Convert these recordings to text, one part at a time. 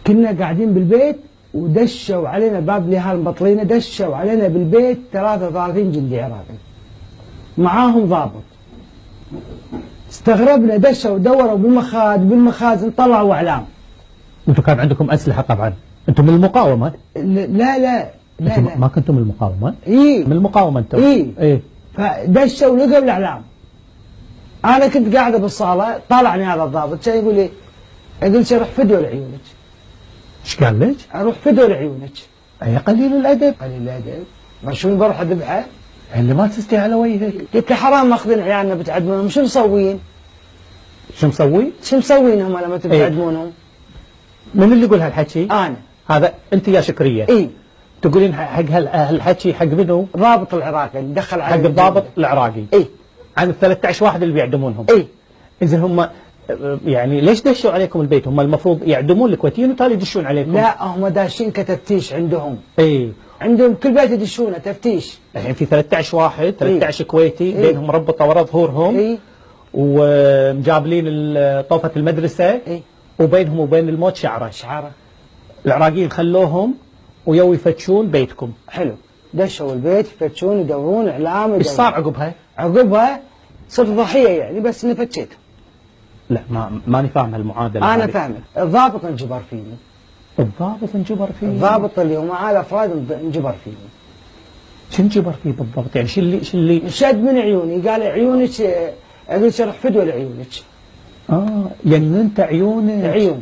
كنا قاعدين بالبيت ودشوا علينا باب لهال المبطلينه، دشوا علينا بالبيت 33 جندي عراقي معاهم ضابط. استغربنا، دشوا ودوروا بالمخازن طلعوا اعلام. انتم كان عندكم اسلحه طبعا، انتم من المقاومه؟ لا ما كنتم من المقاومه؟ اي من المقاومه انتم؟ اي فدشوا ولقوا الاعلام. انا كنت قاعده بالصاله، طالعني هذا الضابط كان يقول لي، يقول لي روح فدوا لعيونك. ايش قال لك؟ اروح فدوا لعيونك. يا قليل الادب. قليل الادب؟ ما شو بروح اذبحه؟ اللي ما تستحي على وجهك. قلت له حرام ماخذين عيالنا بتعدمونهم، شو مسوين؟ شو مسوي؟ شو مسوين هم لما تبتعدمونهم؟ من اللي يقول هالحكي؟ انا. هذا انت يا شكريه؟ اي. تقولين حق هالحكي حق منو؟ ضابط العراقي اللي دخل على حق الضابط العراقي. اي. عن ال 13 واحد اللي بيعدمونهم. اي. اذا هم يعني ليش دشوا عليكم البيت؟ هم المفروض يعدمون الكويتيين وتالي يدشون عليكم. لا هم داشين كتفتيش عندهم. اي. عندهم كل بيت يدشونه تفتيش. الحين في 13 واحد، 13 كويتي بينهم ربطه ورا ظهورهم. اي. ومجابلين طوفه المدرسه. اي. وبينهم وبين الموت شعره. العراقيين خلوهم ويو يفتشون بيتكم. حلو. دشوا البيت يفتشون يدورون اعلام. ايش صار عقبها؟ عقبها صرت ضحيه يعني، بس اني فتشيتهم. لا ماني فاهم هالمعادله. انا فاهمك. الضابط انجبر فيني. الضابط انجبر فيه؟ الضابط اللي هو معاه الافراد انجبر فيني. شو انجبر فيه بالضبط؟ يعني شو اللي شد من عيوني، قال عيونك، اقول له روح فدوه لعيونك. يعني انت عيوني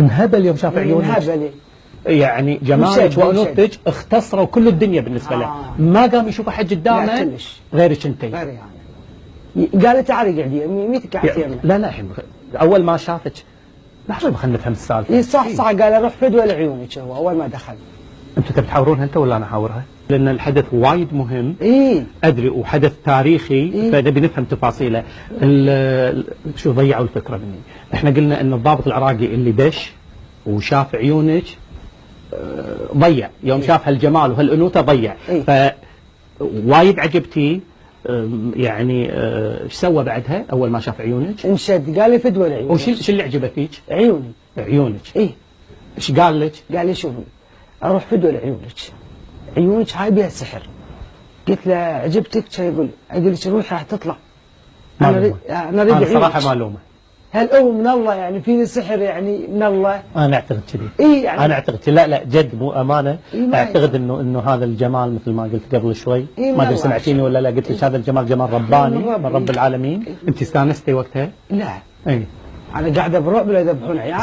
انهبل يوم شاف عيونك. انهبل. يعني جمالك وانوثتك اختصروا كل الدنيا بالنسبه له. ما قام يشوف احد قدامه غيرك انت. غيري يعني. قال تعالي قعدي، ميتك قعدتي يمه. لا الحين اول ما شافك، لحظه خلينا نفهم السالفه. اي صح قال روح فدوه لعيونك. هو اول ما دخل. انتوا تبي تحاورونها انت ولا انا احاورها؟ لان الحدث وايد مهم. ادري وحدث تاريخي. فنبي نفهم تفاصيله. شو ضيعوا الفكره مني. احنا قلنا ان الضابط العراقي اللي دش وشاف عيونك ضيع، يوم شاف هالجمال وهالانوثه ضيع. فوايد عجبتي. يعني ايش سوى بعدها اول ما شاف عيونك؟ انشد، قال لي فدوه لعيونك. وش اللي عجبه فيك؟ عيونك. ايش قال لك؟ قال لي شوفي اروح فدوه لعيونك، عيونك هاي بها سحر. قلت له عجبتك؟ يقول لك روحي راح تطلع. انا اريد عيونك. صراحه معلومه. هل هو من الله يعني فيني سحر يعني من الله؟ انا اعتقد كذي. يعني انا اعتقد لا جد مو امانه. اعتقد انه هذا الجمال مثل ما قلت قبل شوي. ما ادري سمعتيني ولا لا. قلت لك هذا الجمال جمال رباني من رب العالمين. انت استانستي وقتها؟ لا. انا قاعده برعب لا يذبحون عيال.